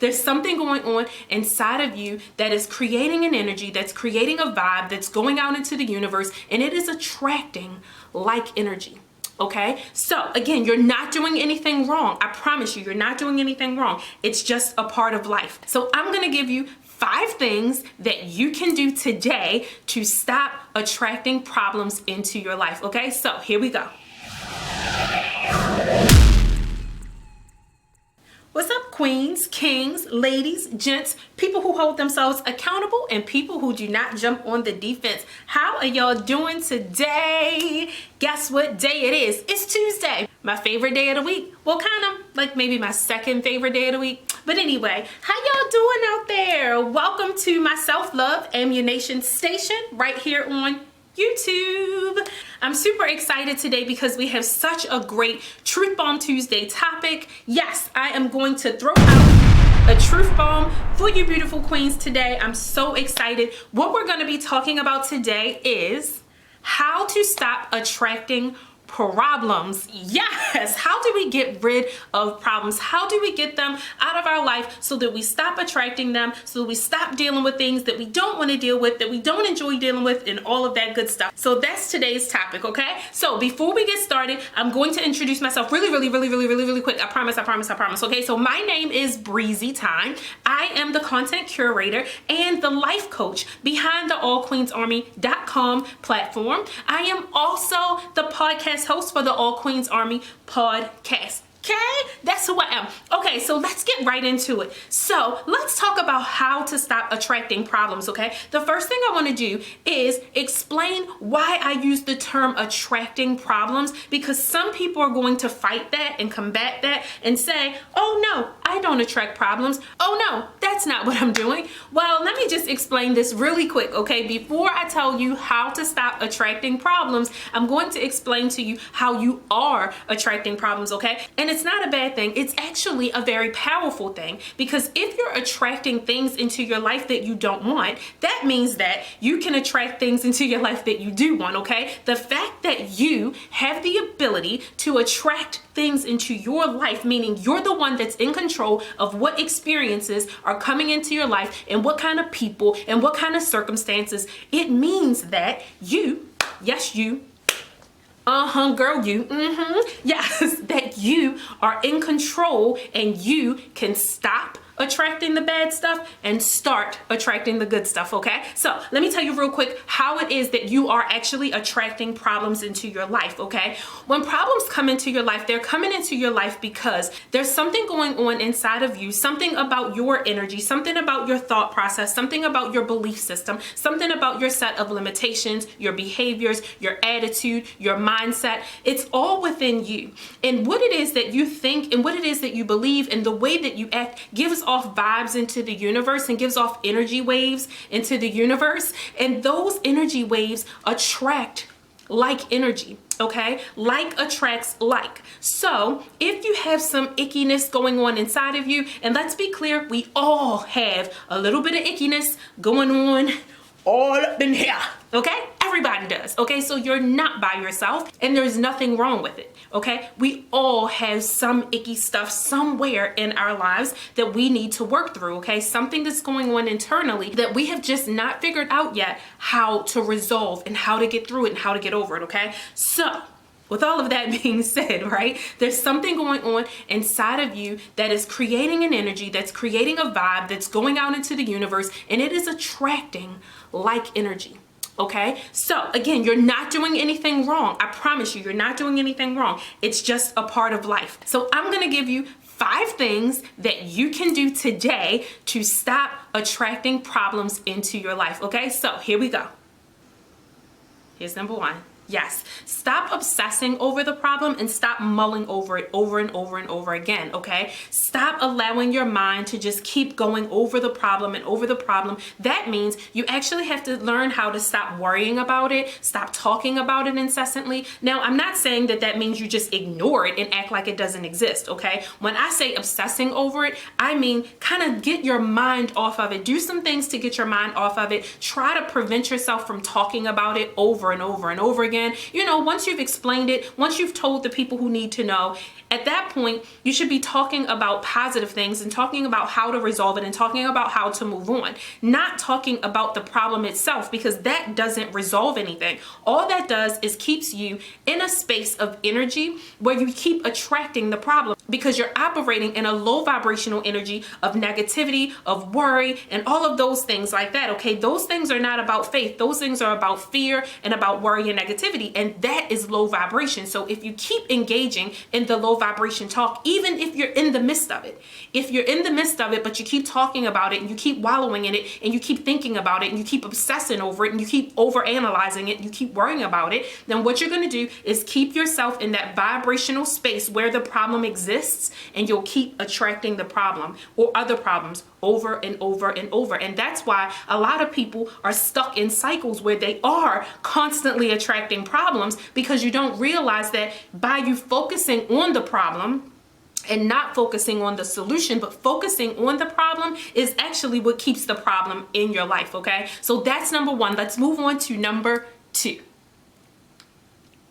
There's something going on inside of you that is creating an energy, that's creating a vibe, that's going out into the universe, and it is attracting like energy. Okay, so again, you're not doing anything wrong. I promise you, you're not doing anything wrong. It's just a part of life. So I'm gonna give you 5 things that you can do today to stop attracting problems into your life. Okay, so here we go. What's up, queens, kings, ladies, gents, people who hold themselves accountable, and people who do not jump on the defense? How are y'all doing today? Guess what day it is? It's Tuesday, my favorite day of the week. Well, kind of like maybe my second favorite day of the week. But anyway, how y'all doing out there? Welcome to my self-love ammunition station right here on YouTube. I'm super excited today because we have such a great Truth Bomb Tuesday topic. Yes, I am going to throw out a truth bomb for you beautiful queens today. I'm so excited. What we're going to be talking about today is how to stop attracting problems. Yes, how do we get rid of problems? How do we get them out of our life so that we stop attracting them, so that we stop dealing with things that we don't want to deal with, that we don't enjoy dealing with, and all of that good stuff. So that's today's topic, okay? So before we get started, I'm going to introduce myself really quick. I promise. Okay, so my name is Breezy Time. I am the content curator and the life coach behind the allqueensarmy.com platform. I am also the podcast host for the All Queens Army podcast. Okay, that's who I am. Okay, so let's get right into it. So let's talk about how to stop attracting problems, okay? The first thing I want to do is explain why I use the term attracting problems, because some people are going to fight that and combat that and say, oh no, I don't attract problems. Oh no, that's not what I'm doing. Well, let me just explain this really quick, okay? Before I tell you how to stop attracting problems, I'm going to explain to you how you are attracting problems, okay? And it's not a bad thing. It's actually a very powerful thing, because if you're attracting things into your life that you don't want, that means that you can attract things into your life that you do want, okay? The fact that you have the ability to attract things into your life, meaning you're the one that's in control of what experiences are coming into your life and what kind of people and what kind of circumstances, it means that you, yes, you, girl, you, yes, that you are in control and you can stop attracting the bad stuff and start attracting the good stuff, okay? So let me tell you real quick how it is that you are actually attracting problems into your life, okay? When problems come into your life, they're coming into your life because there's something going on inside of you, something about your energy, something about your thought process, something about your belief system, something about your set of limitations, your behaviors, your attitude, your mindset. It's all within you. And what it is that you think and what it is that you believe and the way that you act gives off vibes into the universe and gives off energy waves into the universe, and those energy waves attract like energy, okay? Like attracts like. So if you have some ickiness going on inside of you, and let's be clear, we all have a little bit of ickiness going on all up in here, okay? Everybody does, okay? So you're not by yourself, and there's nothing wrong with it, okay? We all have some icky stuff somewhere in our lives that we need to work through, okay? Something that's going on internally that we have just not figured out yet how to resolve and how to get through it and how to get over it, okay? So with all of that being said, right, there's something going on inside of you that is creating an energy, that's creating a vibe, that's going out into the universe, and it is attracting like energy. Okay, so again, you're not doing anything wrong. I promise you, you're not doing anything wrong. It's just a part of life. So I'm gonna give you 5 things that you can do today to stop attracting problems into your life. Okay, so here we go. Here's number 1. Yes, stop obsessing over the problem and stop mulling over it over and over and over again, okay? Stop allowing your mind to just keep going over the problem and over the problem. That means you actually have to learn how to stop worrying about it, stop talking about it incessantly. Now, I'm not saying that that means you just ignore it and act like it doesn't exist, okay? When I say obsessing over it, I mean kind of get your mind off of it. Do some things to get your mind off of it. Try to prevent yourself from talking about it over and over and over again. again. You know, once you've explained it, once you've told the people who need to know, at that point, you should be talking about positive things and talking about how to resolve it and talking about how to move on, not talking about the problem itself, because that doesn't resolve anything. All that does is keeps you in a space of energy where you keep attracting the problem, because you're operating in a low vibrational energy of negativity, of worry, and all of those things like that. Okay, those things are not about faith. Those things are about fear and about worry and negativity, and that is low vibration. So if you keep engaging in the low vibration talk, even if you're in the midst of it, but you keep talking about it and you keep wallowing in it and you keep thinking about it and you keep obsessing over it and you keep over analyzing it and you keep worrying about it, then what you're going to do is keep yourself in that vibrational space where the problem exists, and you'll keep attracting the problem or other problems over and over and over. And that's why a lot of people are stuck in cycles where they are constantly attracting problems, because you don't realize that by you focusing on the problem and not focusing on the solution, but focusing on the problem is actually what keeps the problem in your life. Okay, so that's number one. Let's move on to number two.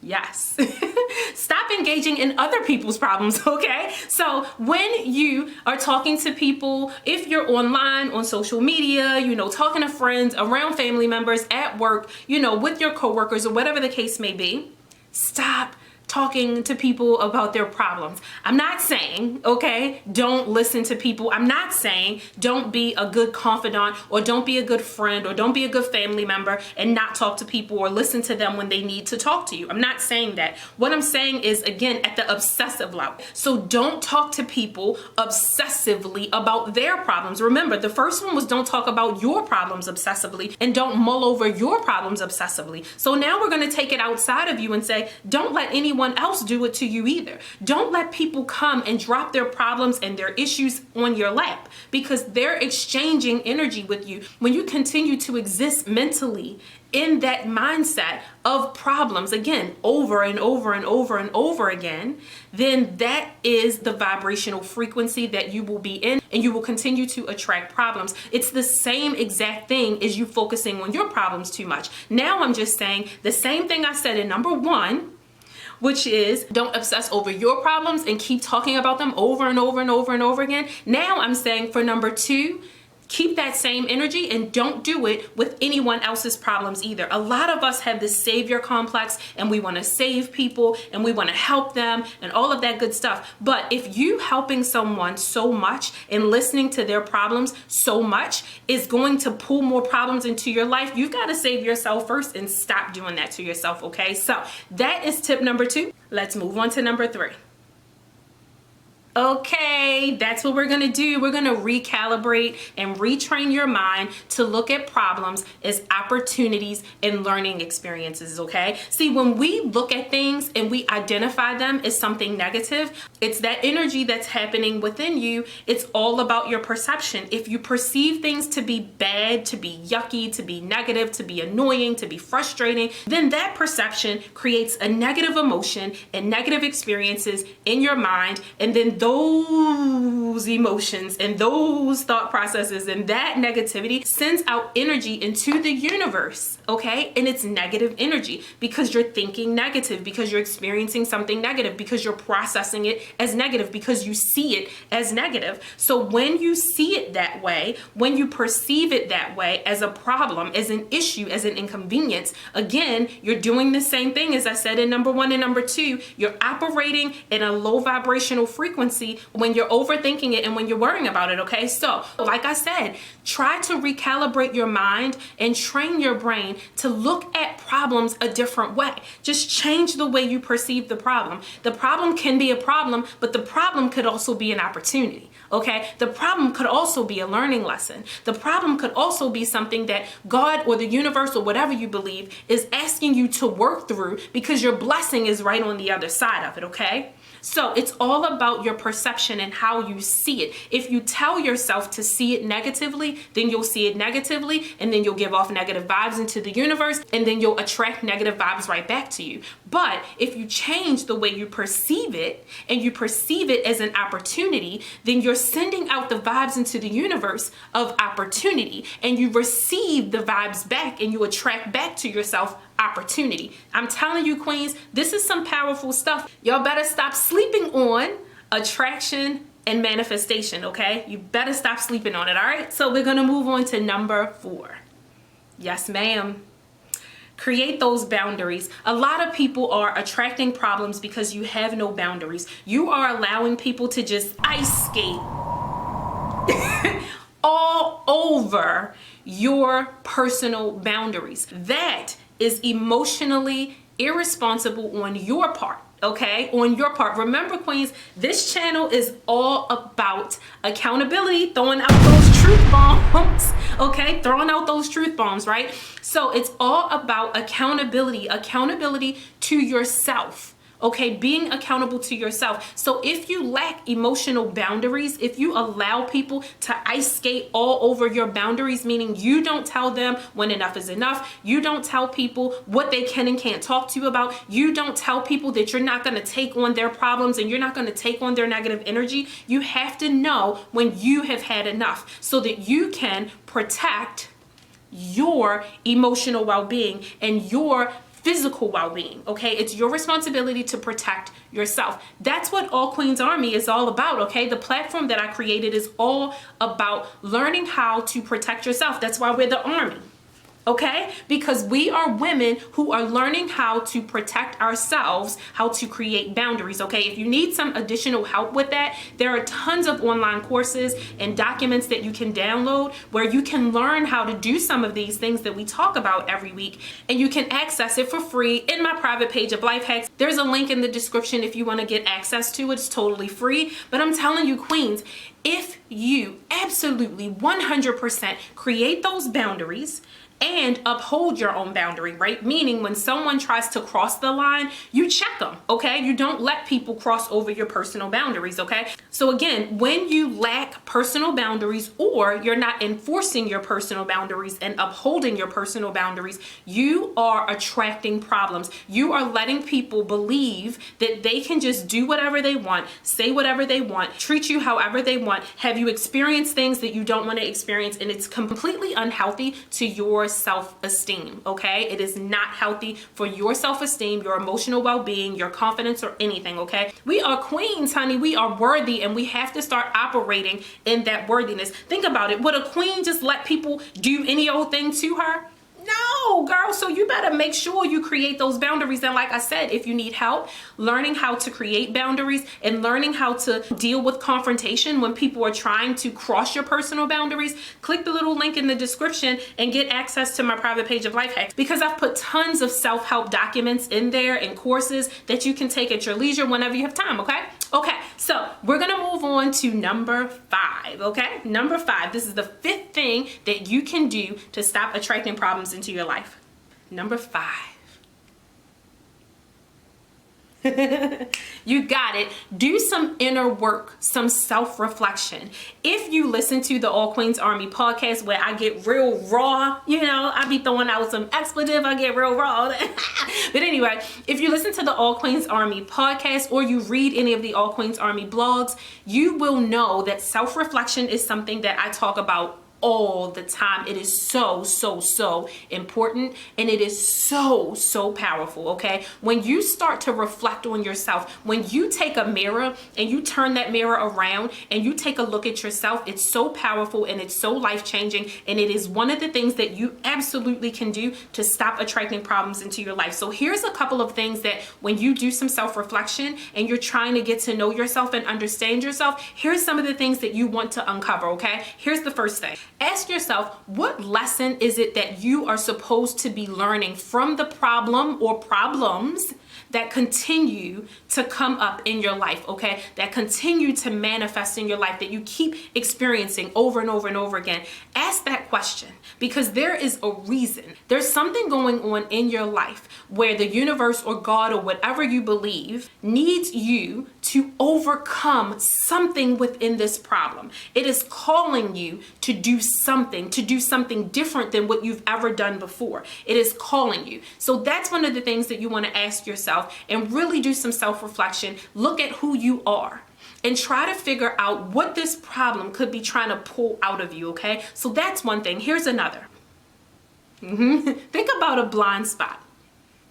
Yes. Stop engaging in other people's problems, okay? So when you are talking to people, if you're online, on social media, you know, talking to friends, around family members, at work, you know, with your coworkers or whatever the case may be, stop talking to people about their problems. I'm not saying, okay, don't listen to people. I'm not saying don't be a good confidant or don't be a good friend or don't be a good family member and not talk to people or listen to them when they need to talk to you. I'm not saying that. What I'm saying is, again, at the obsessive level. So don't talk to people obsessively about their problems. Remember, the first one was don't talk about your problems obsessively and don't mull over your problems obsessively. So now we're going to take it outside of you and say, don't let anyone else do it to you either. Don't let people come and drop their problems and their issues on your lap, because they're exchanging energy with you. When you continue to exist mentally in that mindset of problems, again, over and over and over and over again, then that is the vibrational frequency that you will be in, and you will continue to attract problems. It's the same exact thing as you focusing on your problems too much. Now I'm just saying the same thing I said in number one, which is don't obsess over your problems and keep talking about them over and over and over and over again. Now I'm saying for number two, keep that same energy and don't do it with anyone else's problems either. A lot of us have this savior complex and we want to save people and we want to help them and all of that good stuff. But if you helping someone so much and listening to their problems so much is going to pull more problems into your life, you've got to save yourself first and stop doing that to yourself, okay? So that is tip number two. Let's move on to number three. Okay, that's what we're going to do. We're going to recalibrate and retrain your mind to look at problems as opportunities and learning experiences, okay? See, when we look at things and we identify them as something negative, it's that energy that's happening within you. It's all about your perception. If you perceive things to be bad, to be yucky, to be negative, to be annoying, to be frustrating, then that perception creates a negative emotion and negative experiences in your mind, and then those emotions and those thought processes and that negativity sends out energy into the universe, okay? And it's negative energy because you're thinking negative, because you're experiencing something negative, because you're processing it as negative, because you see it as negative. So when you see it that way, when you perceive it that way as a problem, as an issue, as an inconvenience, again, you're doing the same thing as I said in number one and number two. You're operating in a low vibrational frequency when you're overthinking it and when you're worrying about it, okay? So, like I said, try to recalibrate your mind and train your brain to look at problems a different way. Just change the way you perceive the problem. The problem can be a problem, but the problem could also be an opportunity, okay? The problem could also be a learning lesson. The problem could also be something that God or the universe or whatever you believe is asking you to work through, because your blessing is right on the other side of it, okay? So it's all about your perception and how you see it. If you tell yourself to see it negatively, then you'll see it negatively, and then you'll give off negative vibes into the universe, and then you'll attract negative vibes right back to you. But if you change the way you perceive it and you perceive it as an opportunity, then you're sending out the vibes into the universe of opportunity, and you receive the vibes back and you attract back to yourself opportunity. I'm telling you, queens, this is some powerful stuff. Y'all better stop sleeping on attraction and manifestation, okay? You better stop sleeping on it, all right? So we're gonna move on to number 4. Yes, ma'am. Create those boundaries. A lot of people are attracting problems because you have no boundaries. You are allowing people to just ice skate all over your personal boundaries. That is emotionally irresponsible on your part. Okay, on your part. Remember, queens, this channel is all about accountability, throwing out those truth bombs. Okay, throwing out those truth bombs, right? So it's all about accountability to yourself. Okay, being accountable to yourself. So if you lack emotional boundaries, if you allow people to ice skate all over your boundaries, meaning you don't tell them when enough is enough, you don't tell people what they can and can't talk to you about, you don't tell people that you're not going to take on their problems and you're not going to take on their negative energy, you have to know when you have had enough so that you can protect your emotional well-being and your physical well-being. Okay, it's your responsibility to protect yourself. That's what All Queens Army is all about. Okay, the platform that I created is all about learning how to protect yourself. That's why we're the army. Okay, because we are women who are learning how to protect ourselves, how to create boundaries. Okay, if you need some additional help with that, there are tons of online courses and documents that you can download where you can learn how to do some of these things that we talk about every week, and you can access it for free in my private page of Life Hacks. There's a link in the description if you want to get access to it. It's totally free. But I'm telling you, queens, if you absolutely 100% create those boundaries and uphold your own boundary, right? Meaning when someone tries to cross the line, you check them, okay? You don't let people cross over your personal boundaries, okay? So again, when you lack personal boundaries or you're not enforcing your personal boundaries and upholding your personal boundaries, you are attracting problems. You are letting people believe that they can just do whatever they want, say whatever they want, treat you however they want, have you experience things that you don't want to experience, and it's completely unhealthy to your self-esteem. Okay, it is not healthy for your self-esteem, your emotional well-being, your confidence, or anything. Okay, we are queens, honey. We are worthy, and we have to start operating in that worthiness. Think about it. Would a queen just let people do any old thing to her? No, girl. So you better make sure you create those boundaries. And like I said, if you need help learning how to create boundaries and learning how to deal with confrontation when people are trying to cross your personal boundaries, click the little link in the description and get access to my private page of Life Hacks, because I've put tons of self-help documents in there and courses that you can take at your leisure whenever you have time. Okay, so we're gonna move on to number 5. Okay, number 5. This is the 5th thing that you can do to stop attracting problems into your life. Number 5. You got it. Do some inner work, some self-reflection. If you listen to the All Queens Army podcast where I get real raw, you know, I be throwing out some expletive, I get real raw. But anyway, if you listen to the All Queens Army podcast or you read any of the All Queens Army blogs, you will know that self-reflection is something that I talk about all the time. It is so important, and it is so powerful. Okay, when you start to reflect on yourself, when you take a mirror and you turn that mirror around and you take a look at yourself, it's so powerful and it's so life-changing, and it is one of the things that you absolutely can do to stop attracting problems into your life. So here's a couple of things that when you do some self-reflection and you're trying to get to know yourself and understand yourself, here's some of the things that you want to uncover. Okay, here's the first thing. Ask yourself, what lesson is it that you are supposed to be learning from the problem or problems that continue to come up in your life, okay? That continue to manifest in your life, that you keep experiencing over and over and over again. Ask that question, because there is a reason. There's something going on in your life where the universe or God or whatever you believe needs you to overcome something within this problem. It is calling you to do something different than what you've ever done before. It is calling you. So that's one of the things that you want to ask yourself, and really do some self-reflection. Look at who you are and try to figure out what this problem could be trying to pull out of you, okay? So that's one thing. Here's another. Think about a blind spot.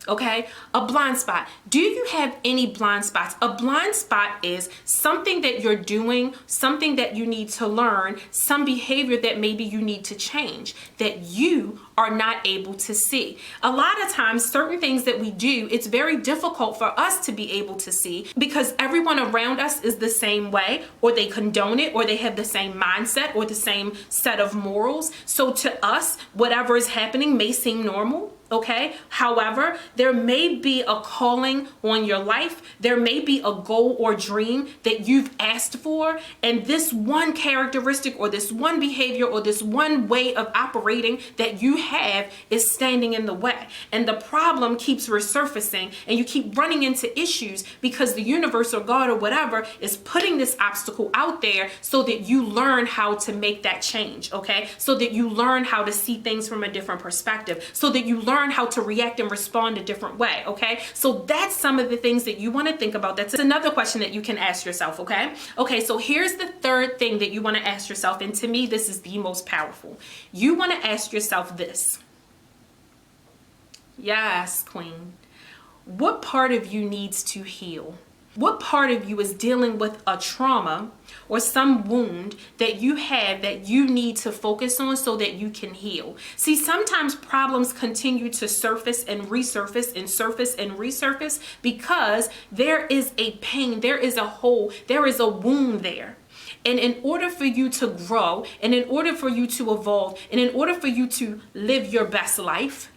Okay, a blind spot. Do you have any blind spots? A blind spot is something that you're doing, something that you need to learn, some behavior that maybe you need to change that you are not able to see. A lot of times, certain things that we do, it's very difficult for us to be able to see because everyone around us is the same way, or they condone it, or they have the same mindset or the same set of morals. So to us, whatever is happening may seem normal. Okay. However, there may be a calling on your life. There may be a goal or dream that you've asked for. And this one characteristic or this one behavior or this one way of operating that you have is standing in the way. And the problem keeps resurfacing and you keep running into issues because the universe or God or whatever is putting this obstacle out there so that you learn how to make that change. Okay. So that you learn how to see things from a different perspective, so that you learn how to react and respond a different way. Okay, so that's some of the things that you want to think about. That's another question that you can ask yourself. Okay, so here's the third thing that you want to ask yourself, and to me this is the most powerful. You want to ask yourself this. Yes, queen. What part of you needs to heal? What part of you is dealing with a trauma or some wound that you have that you need to focus on so that you can heal? See, sometimes problems continue to surface and resurface and surface and resurface because there is a pain, there is a hole, there is a wound there. And in order for you to grow, and in order for you to evolve, and in order for you to live your best life,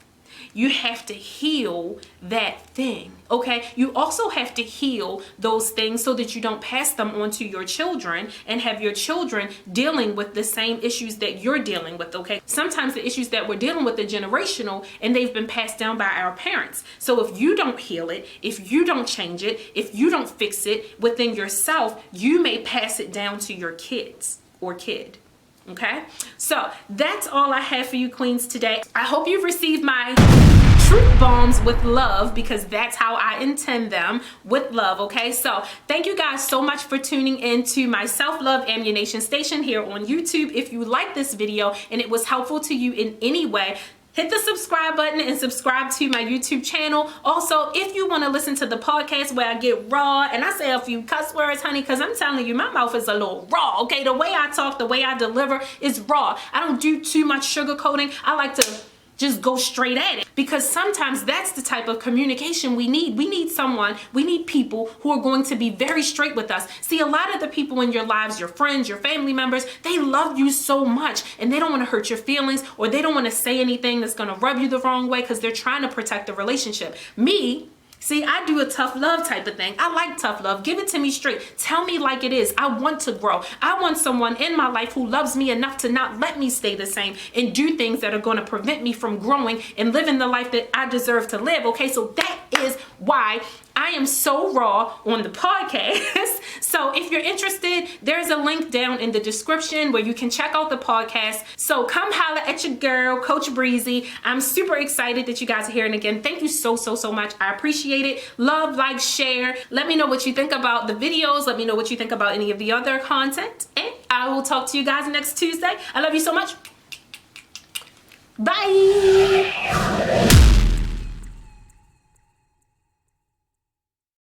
you have to heal that thing. Okay, you also have to heal those things so that you don't pass them on to your children and have your children dealing with the same issues that you're dealing with. Okay, sometimes the issues that we're dealing with are generational and they've been passed down by our parents. So if you don't heal it, if you don't change it, if you don't fix it within yourself, you may pass it down to your kids or kid. Okay, so that's all I have for you queens today. I hope you've received my truth bombs with love, because that's how I intend them, with love. Okay, so thank you guys so much for tuning in to my self-love ammunition station here on YouTube. If you like this video and it was helpful to you in any way, hit the subscribe button and subscribe to my YouTube channel. Also, if you want to listen to the podcast where I get raw and I say a few cuss words, honey, because I'm telling you, my mouth is a little raw, okay? The way I talk, the way I deliver is raw. I don't do too much sugarcoating. I like to just go straight at it, because sometimes that's the type of communication we need. We need people who are going to be very straight with us. See, a lot of the people in your lives, your friends, your family members, they love you so much and they don't want to hurt your feelings, or they don't want to say anything that's going to rub you the wrong way because they're trying to protect the relationship. Me, see, I do a tough love type of thing. I like tough love. Give it to me straight. Tell me like it is. I want to grow. I want someone in my life who loves me enough to not let me stay the same and do things that are going to prevent me from growing and living the life that I deserve to live. Okay, so that is why I am so raw on the podcast. So if you're interested, there's a link down in the description where you can check out the podcast. So come holla at your girl, Coach Breezy. I'm super excited that you guys are here. And again, thank you so much. I appreciate it. Love, like, share. Let me know what you think about the videos. Let me know what you think about any of the other content. And I will talk to you guys next Tuesday. I love you so much. Bye.